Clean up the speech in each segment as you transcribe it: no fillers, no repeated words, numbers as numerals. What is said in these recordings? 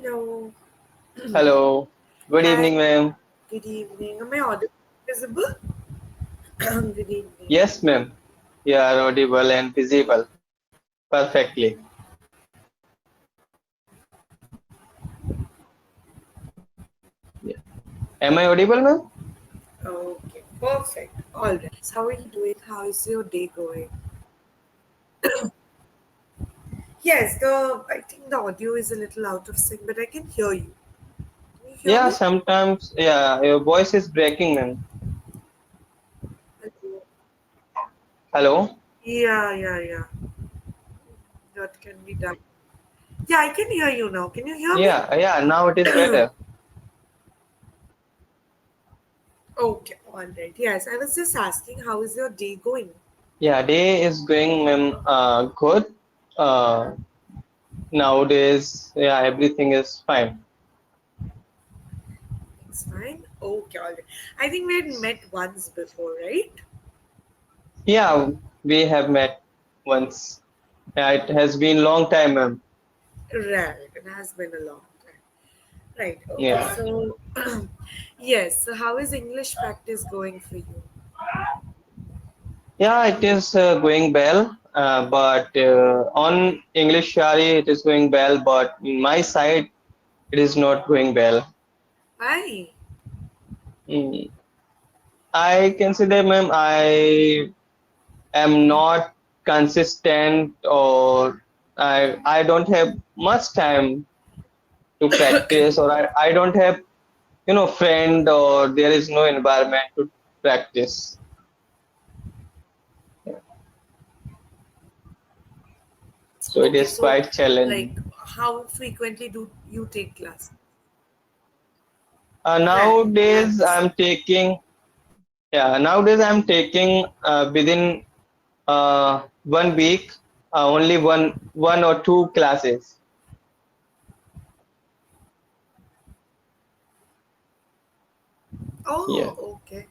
Hello. Hello. Good Hi. evening, ma'am. Good evening. Am I audible? Visible? Good evening. Yes, ma'am. You are audible and visible perfectly. Yeah. Am I audible, ma'am? Okay. Perfect. All right. So how are you doing? How is your day going? Yes, the I think the audio is a little out of sync, but I can hear you. Can you hear Yeah, me? sometimes, yeah, your voice is breaking, ma'am. Hello. Hello? Yeah. That can be done. Yeah, I can hear you now. Can you hear me? Yeah, now it is better. Okay. All right. Yes, I was just asking, how is your day going? Yeah, day is going, ma'am, good. Uh, Nowadays, yeah, everything is fine. It's fine. Okay. All right. I think we had met once before, right? Yeah, we have met once. Yeah, it has been long time, ma'am. Right, it has been a long time. Right, okay. Yeah. So, yes, so how is English practice going for you? Yeah, it is going well, but on English Yari it is going well, but in my side it is not going well. Hi. Mm, I consider, ma'am, I am not consistent, or I don't have much time to practice, or I don't have friend, or there is no environment to practice. So it Okay, is so quite like challenging. how frequently do you take class? Right, I Nowadays I'm understand. taking Yeah, nowadays I'm taking within 1 week only one or two classes. Yeah. Oh, okay.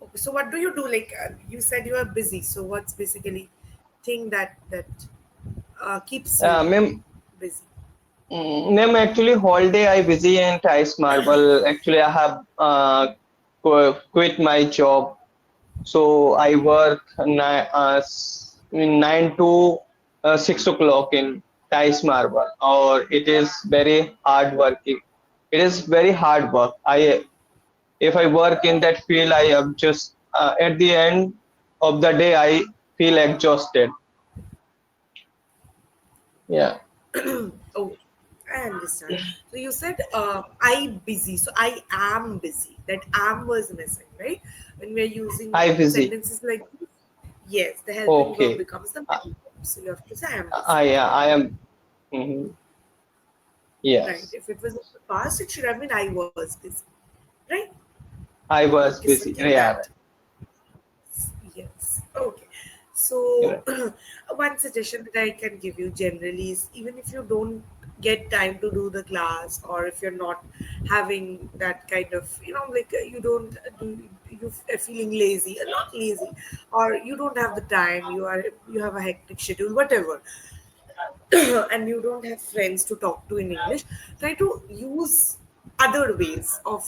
Okay, so what do you do? Like you said you are busy. So what's basically thing that keeps you Ma'am, busy? ma'am, actually holiday I busy in Thais Marble. Actually, I have quit my job, so I work 9 to 6 o'clock in Thais Marble, or it is very hard working. It is very hard work. I If I work in that field, I am just at the end of the day, I feel exhausted. Yeah, Oh, I understand. So you said I busy. So I am busy. That am was missing, right? When we're using I busy. sentences like this, yes, the helping verb Okay, becomes the I, main verb. So you have to say I am busy. I am. Mhm. Right. Yes, If it was in the past, it should have been I was busy. Right? I was Okay, busy. something Yeah, that. Yes. Okay. right. So, Right. one suggestion that I can give you generally is even if you don't get time to do the class, or if you're not having that kind of, like you don't do, feeling lazy, not lazy, or you don't have the time, you have a hectic schedule, whatever, and you don't have friends to talk to in English, try to use other ways of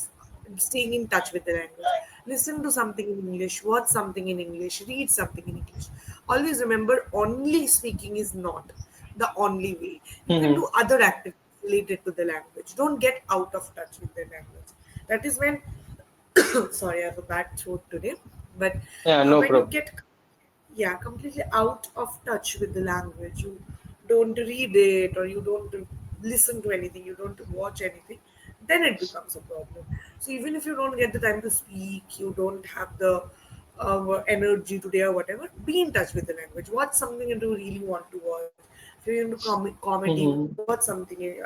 staying in touch with the language. Listen to something in English, watch something in English, read something in English. Always remember, only speaking is not the only way. You can Mhm. do other activities related to the language. Don't get out of touch with the language. That is when, sorry, I have a bad throat today, but Yeah, no when you problem. get, yeah, completely out of touch with the language, you don't read it, or you don't listen to anything, you don't watch anything, then it becomes a problem. So even if you don't get the time to speak, you don't have the energy today or whatever, be in touch with the language, watch something that you really want to watch. If you're into comedy, watch Mhm. something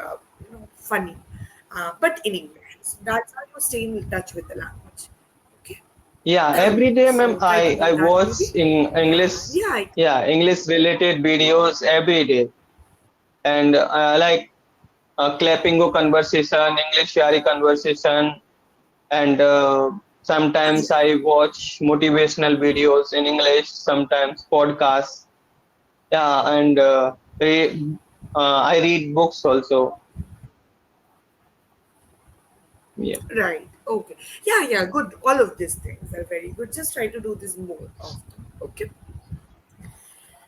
funny, but in English. So that's how you stay in touch with the language. Okay. Yeah, every day, So ma'am, try to do I that watch maybe. in English. Yeah, Yeah, English related videos every day, and like Clapingo conversation, English Yari conversation, and sometimes I watch motivational videos in English, sometimes podcasts. Yeah, and I read books also. Yeah. Right. Okay. Yeah, yeah, good. All of these things are very good. Just try to do this more often. Okay.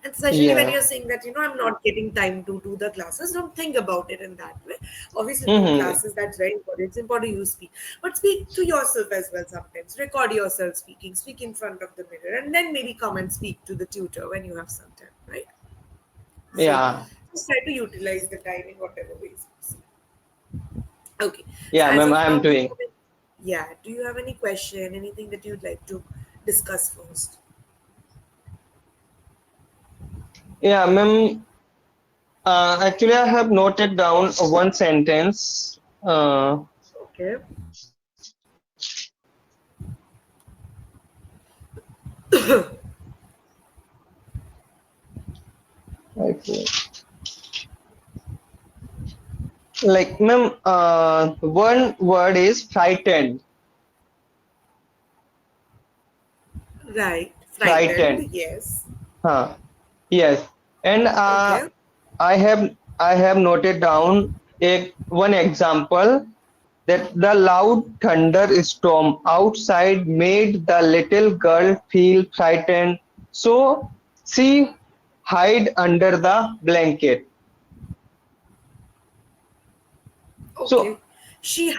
And especially when Yeah. you're saying that, I'm not getting time to do the classes, don't think about it in that way. Obviously, do Mm-hmm. classes, that's very important. It's important you speak. But speak to yourself as well sometimes. Record yourself speaking, speak in front of the mirror, and then maybe come and speak to the tutor when you have some time, right? So Yeah. just try to utilize the time in whatever ways possible. Okay. So Yeah, as ma'am, of I'm now, doing. yeah, do you have any question, anything that you'd like to discuss first? Yeah, ma'am. Actually, I have noted down one sentence. Okay. Okay. Like, ma'am, one word is frightened. Right. Frightened. Frightened, yes. Huh. Yes. And Okay. I have noted down a one example that the loud thunderstorm outside made the little girl feel frightened, so she hid under the blanket. Okay. So She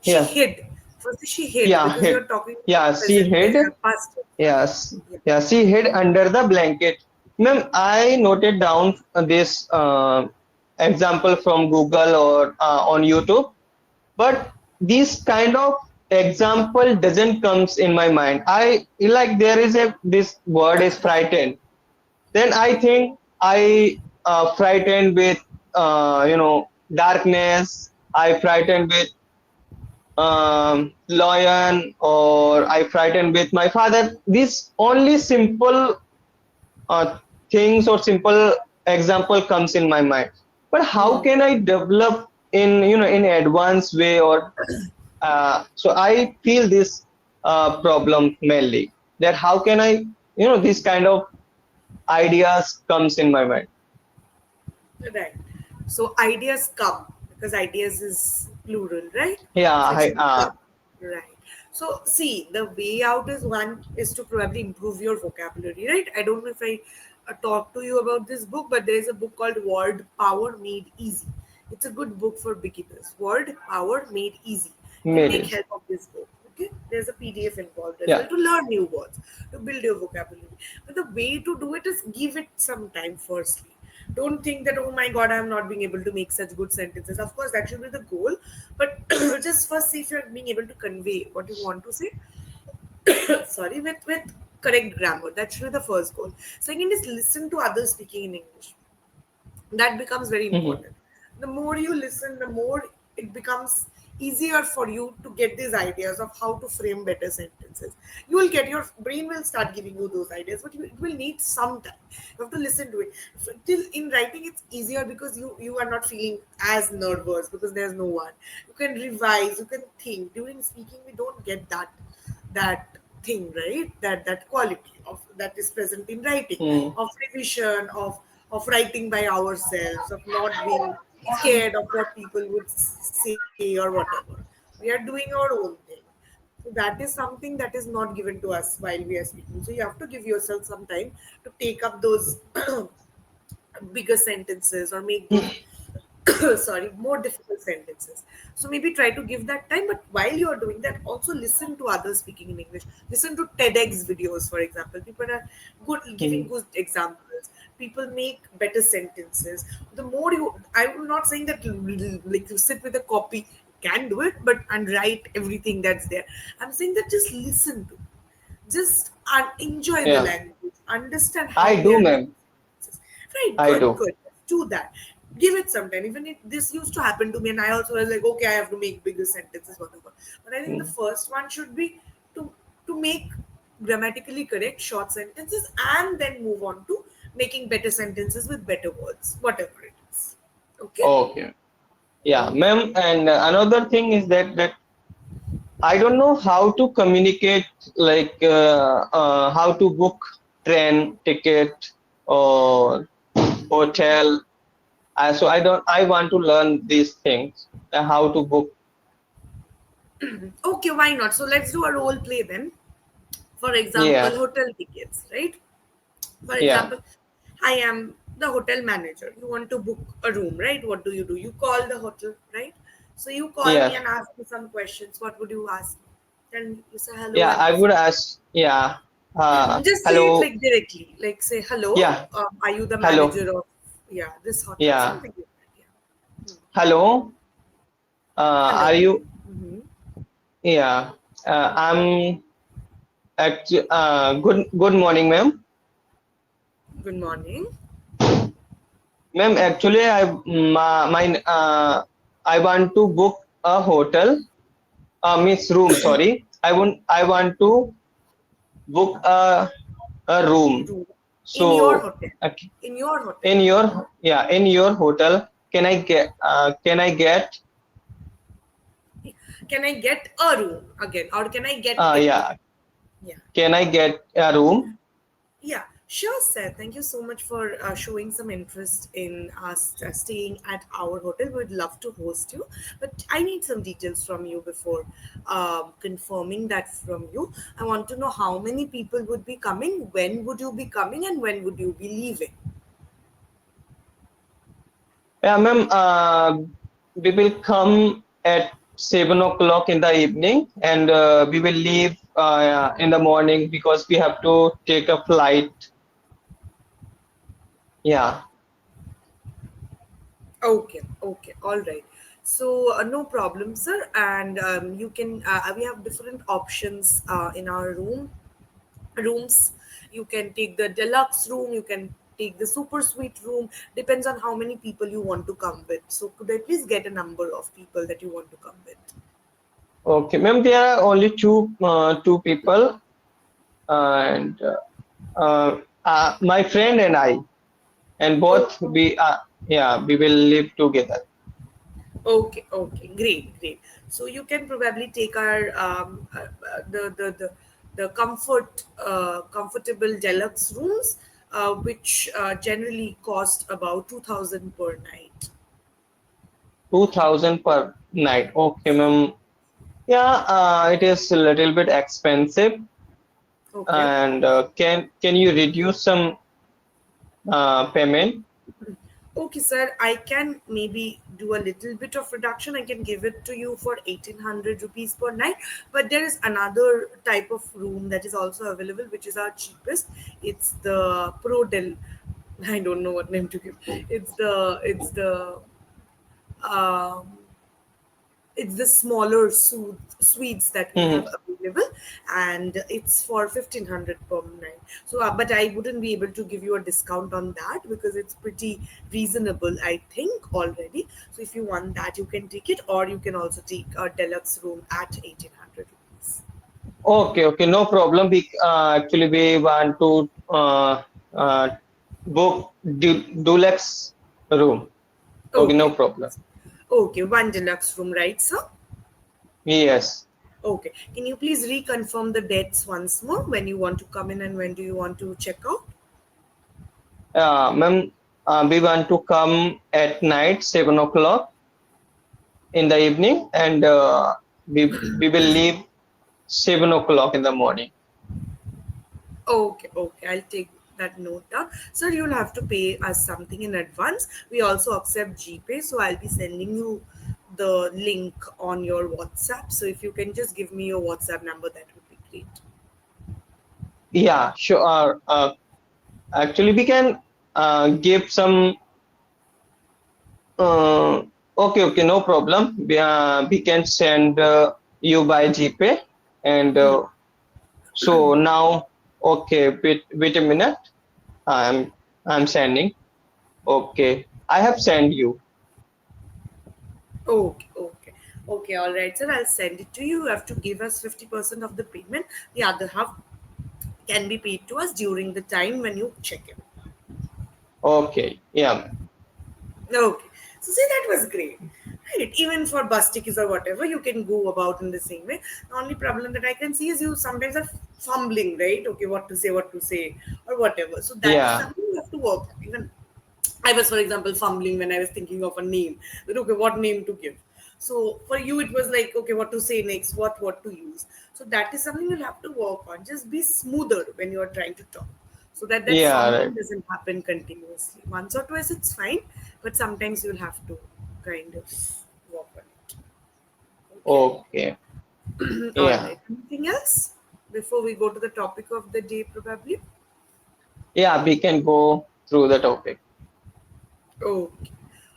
yeah, hid. First she hid yeah, because you're hid. talking about Yeah, she present hid. past tense, right? Yes, Yeah. yeah, she hid under the blanket. Ma'am, I noted down this example from Google or on YouTube, but this kind of example doesn't comes in my mind. I like there is a this word is frightened. Then I think I frightened with darkness. I frightened with lion, or I frightened with my father. These only simple uh, things or simple example comes in my mind. But how Hmm. can I develop in in advanced way, or so I feel this problem mainly, that how can I this kind of ideas comes in my mind. Right. So ideas come because ideas is plural, right? Yeah, So it I, should come. Right. So see, the way out is one is to probably improve your vocabulary, right? I don't know if I talked to you about this book, but there is a book called Word Power Made Easy. It's a good book for beginners. Word Power Made Easy. You can take maybe. help of this book. Okay, there's a PDF involved as well Yeah. to learn new words, to build your vocabulary. But the way to do it is give it some time firstly. Don't think that, oh my god, I'm not being able to make such good sentences. Of course, that should be the goal, but just first see if you're being able to convey what you want to say. Sorry, with correct grammar. That should be the first goal. Second is listen to others speaking in English. That becomes very Hmm. important. The more you listen, the more it becomes easier for you to get these ideas of how to frame better sentences. You will get, your brain will start giving you those ideas, but it will need some time. You have to listen to it. So till in writing it's easier because you are not feeling as nervous because there's no one. You can revise, you can think. During speaking we don't get that thing, right? That quality of that is present in writing, Hmm. of revision, of writing by ourselves, of not being scared of what people would say or whatever. We are doing our own thing. So that is something that is not given to us while we are speaking. So you have to give yourself some time to take up those bigger sentences or make those sorry, more difficult sentences. So maybe try to give that time, but while you are doing that also listen to others speaking in English. Listen to TEDx videos, for example. People are good giving Hmm. good examples. People make better sentences. The more you, I'm not saying that like you sit with a copy, can do it, but and write everything that's there. I'm saying that just listen to, just enjoy the Yeah, language, understand how I they do, are making ma'am. sentences. Right, I good, do. good. Do that. Give it some time. Even if this used to happen to me, and I also was like, okay, I have to make bigger sentences, whatever. But I think the Hmm. first one should be to to make grammatically correct short sentences, and then move on to making better sentences with better words, whatever it is. Okay. Okay. Yeah, ma'am. And another thing is that I don't know how to communicate, like how to book train ticket or hotel. So I don't. I want to learn these things. How to book. Okay, why not? So let's do a role play then. For example, Yeah, hotel tickets, right? For yeah, example, I am the hotel manager. You want to book a room, right? What do? You call the hotel, right? So you call me yeah, and ask me some questions. What would you ask me? Then you say hello, yeah. and I this. would ask, yeah, Just say it hello, like directly. Like say hello. yeah, Are you the hello, manager of this hotel? yeah, Something like that. Yeah. hello. Hello. Are you? Hmm. Yeah, I'm good morning, ma'am. Good morning. Ma'am, actually, I want to book a hotel, means room. Sorry, I want to book a room. Room in your So, hotel. okay, In your hotel. in your hotel, can I get Can I get a room again, or can I get it? yeah, Yeah. can I get a room? Yeah, sure, sir. Thank you so much for showing some interest in us staying at our hotel. We'd love to host you, but I need some details from you before confirming that from you. I want to know how many people would be coming, when would you be coming, and when would you be leaving? Yeah, ma'am. We will come at 7 o'clock in the evening, and we will leave in the morning because we have to take a flight. Yeah. Okay, okay, all right. So no problem, sir. And you can we have different options in our rooms. You can take the deluxe room, you can take the super suite room, depends on how many people you want to come with. So could I please get a number of people that you want to come with? Okay, ma'am. There are only two people, and my friend and I, and Oh, both we will live together. okay, okay, great, great. So you can probably take our the comfortable deluxe rooms, which generally cost about 2,000 per night. 2,000 per night. Okay, ma'am. Yeah, it is a little bit expensive, Okay. and can you reduce some payment? Okay, sir, I can maybe do a little bit of reduction. I can give it to you for 1,800 rupees per night. But there is another type of room that is also available, which is our cheapest. It's the Pro Del. I don't know what name to give. Um, it's the smaller suites that we have Mhm. available, and it's for 1,500 per night. So but I wouldn't be able to give you a discount on that because it's pretty reasonable, I think, already. So if you want that, you can take it, or you can also take a deluxe room at 1,800 rupees. Okay, okay, no problem. Actually we want to uh, book deluxe room. Okay, no Okay. problem. Okay, one deluxe room, right, sir? Yes. Okay, can you please reconfirm the dates once more, when you want to come in and when do you want to check out? Ma'am, we want to come at night, 7 o'clock in the evening, and we will leave 7 o'clock in the morning. Okay, okay, I'll take that note down. Sir, you'll have to pay us something in advance. We also accept GPay, so I'll be sending you the link on your WhatsApp. So if you can just give me your WhatsApp number, that would be great. Yeah, sure. Actually, we can give some. Uh, okay, okay, no problem. We can send you by GPay, and so now, okay, wait a minute. I'm sending. Okay, I have sent you. Okay, okay. Okay, all right, sir. I'll send it to you. You have to give us 50% of the payment. The other half can be paid to us during the time when you check in. Okay, yeah, Okay. So see, that was great. Right. Even for bus tickets or whatever, you can go about in the same way. The only problem that I can see is you sometimes are fumbling, right? Okay, what to say, or whatever. So that is yeah, something you have to work on. Even I was, for example, fumbling when I was thinking of a name. That okay, what name to give? So for you, it was like, okay, what to say next, what to use. So that is something you'll have to work on. Just be smoother when you are trying to talk, so that that Yeah, fumbling right. doesn't happen continuously. Once or twice, it's fine, but sometimes you'll have to kind of work on it. Okay. Okay. All Yeah. right. Anything else before we go to the topic of the day, probably? Yeah, we can go through the topic. Okay.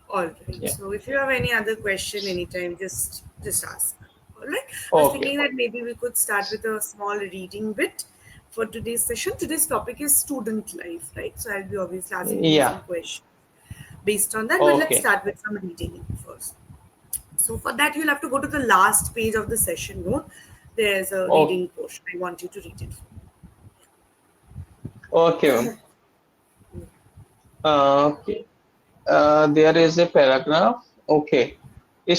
All right. Yeah. So if you have any other question anytime, just ask. All right. I was Okay. thinking that maybe we could start with a small reading bit for today's session. Today's topic is student life, right? So I'll be obviously asking you Yeah. some questions based on that. But let's Okay. start with some reading first. So for that, you'll have to go to the last page of the session note. There's a Oh, reading portion. I want you to read it. okay, ma'am. Okay. There is a paragraph. Okay.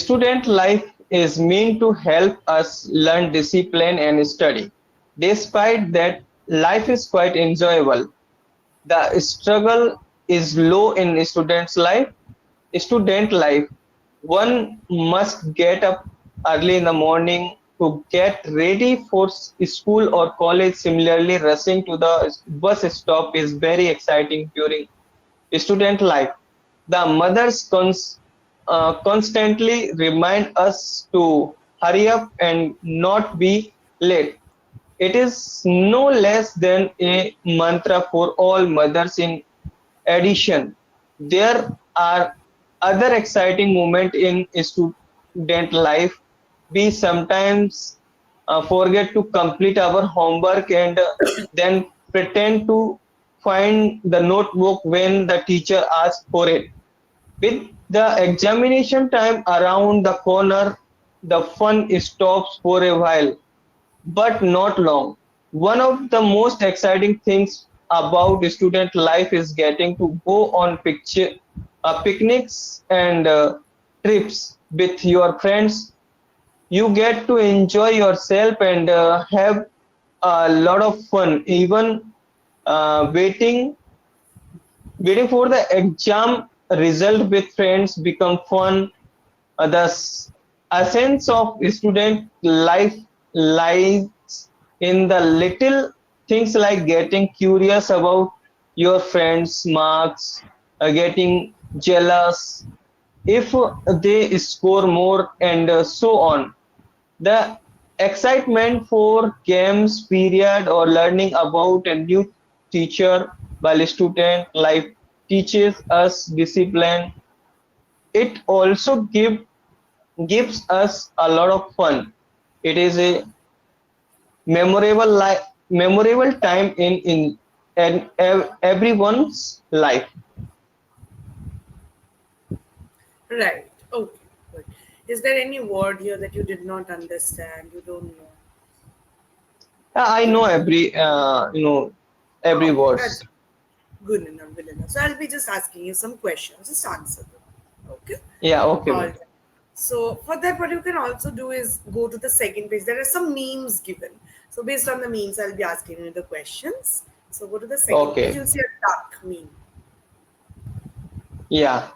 Student life is meant to help us learn discipline and study. Despite that, life is quite enjoyable. The struggle is low in student life. One must get up early in the morning to get ready for school or college. Similarly, rushing to the bus stop is very exciting during student life. The mothers constantly remind us to hurry up and not be late. It is no less than a mantra for all mothers. In addition, there are other exciting moments in student life. We sometimes forget to complete our homework and then pretend to find the notebook when the teacher asks for it. With the examination time around the corner, the fun stops for a while, but not long. One of the most exciting things about student life is getting to go on picnics and trips with your friends. You get to enjoy yourself and have a lot of fun. Even waiting for the exam result with friends become fun. The essence of student life lies in the little things like getting curious about your friends' marks, getting jealous if they score more, and so on. The excitement for games period or learning about a new teacher while student life teaches us discipline. It also gives us a lot of fun. It is a memorable time in everyone's life. Right. Okay. Good. Is there any word here that you did not understand? You don't know? I know every Okay, that's words. good enough. Good enough. So I'll be just asking you some questions. Just answer them. Okay. Yeah, okay, All ma'am. right. So for that, what you can also do is go to the second page. There are some memes given. So based on the memes, I'll be asking you the questions. So go to the second page. Okay. You'll see a duck meme. Yeah.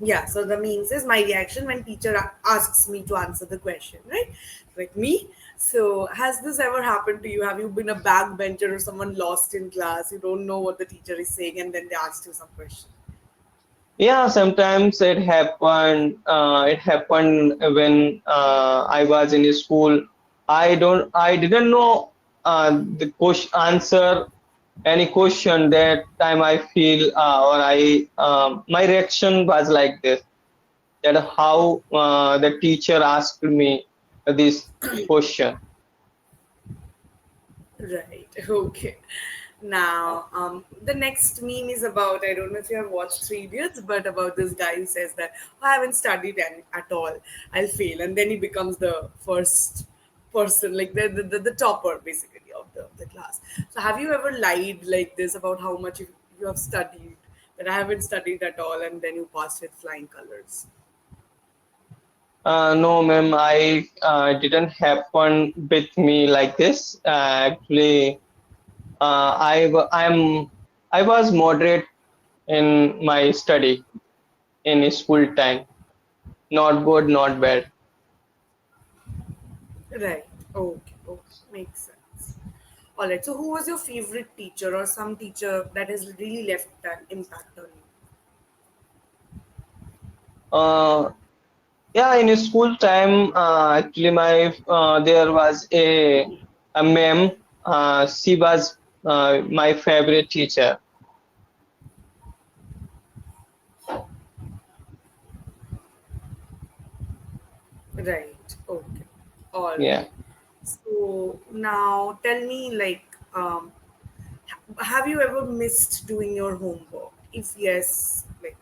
Yeah, so the means is my reaction when teacher asks me to answer the question, right? Like me. So has this ever happened to you? Have you been a backbencher or someone lost in class? You don't know what the teacher is saying, and then they asked you some question. Yeah, sometimes it happened. It happened when I was in school. I didn't know the question answer any question that time. I feel or I my reaction was like this. That how the teacher asked me this question. Right. Okay. Now, the next meme is about, I don't know if you have watched Three Idiots, but about this guy who says that, "Oh, I haven't studied at all. I'll fail." And then he becomes the first person, like the topper basically of the class. So have you ever lied like this about how much you have studied? That I haven't studied at all, and then you passed with flying colors. No, ma'am, I didn't happen with me like this. Actually, I was moderate in my study in school time. Not good, not bad. Right. Okay. Okay. Makes sense. All right. So, who was your favorite teacher or some teacher that has really left an impact on you? Uh, yeah, in school time, actually, my there was a ma'am. She was my favorite teacher. Right. Okay. All Yeah. right. So now tell me, like, have you ever missed doing your homework? If yes, like,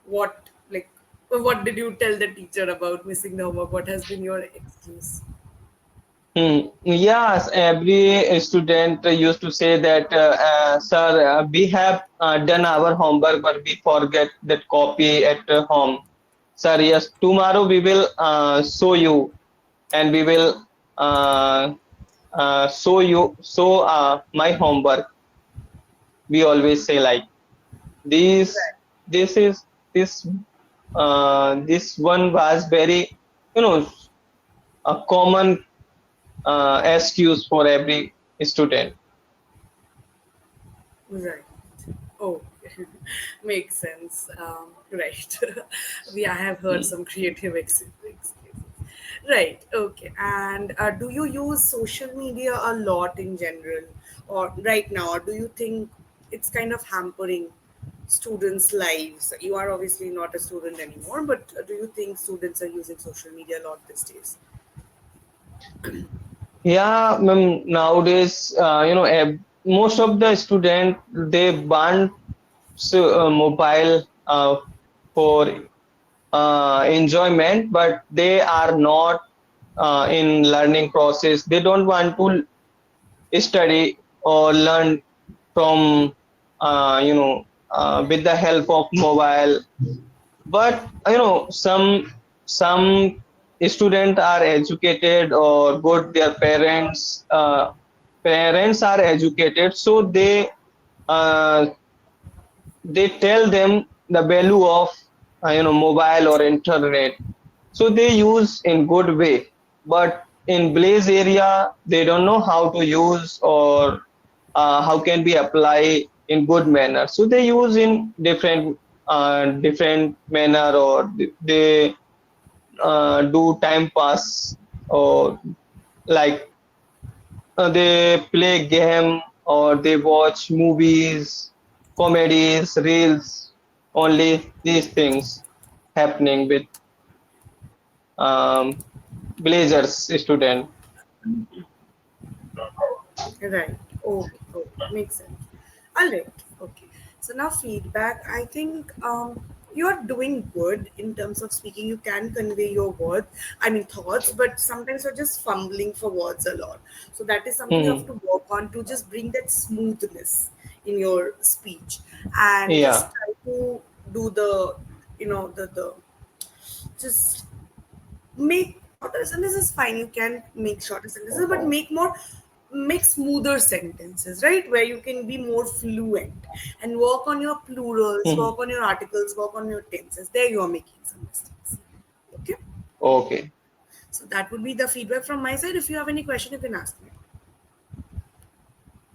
what did you tell the teacher about missing the homework? What has been your excuse? Yes, every student used to say that, sir, we have done our homework, but we forget that copy at home. Sir, yes, tomorrow we will show you, and we will uh, show my homework. We always say like this. Right. This is this. This one was very, you know, a common excuse for every student. Right. Oh, makes sense. Right. I have heard Mm. some creative excuses. Right. Okay. And do you use social media a lot in general, or right now, or do you think it's kind of hampering students' lives? You are obviously not a student anymore, but do you think students are using social media a lot these days? Yeah, nowadays, most of the student they ban mobile for enjoyment, but they are not in learning process. They don't want to study or learn from with the help of mobile. But some students are educated or good. Their parents are educated, so uh, they tell them the value of mobile or internet, so they use in good way. But in blaze area, they don't know how to use, or how can be apply in good manner, so they use in different manner, or they do time pass, or like they play game, or they watch movies, comedies, reels. Only these things happening with um, blazers student. Right. Okay. Okay. Makes sense. All right. Okay. So now feedback. I think you are doing good in terms of speaking. You can convey your words. I mean thoughts, but sometimes you're just fumbling for words a lot. So that is something you have Hmm. to work on to just bring that smoothness in your speech, and just Yeah. try to do the the just make shorter sentences fine, you can make shorter sentences, but make smoother sentences, right, where you can be more fluent, and work on your plurals, Hmm. work on your articles, work on your tenses. There you are making some mistakes. Okay, Okay. so that would be the feedback from my side. If you have any question, you can ask me.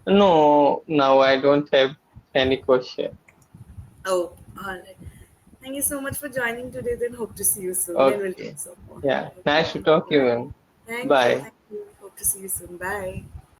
No, now I don't have any question. Oh, all right. Thank you so much for joining today, then hope to see you soon, then we'll talk Okay. some more. Yeah. Okay, Nice to talk to you, bye. man. Thank you, Bye. thank you, hope to see you soon. Bye.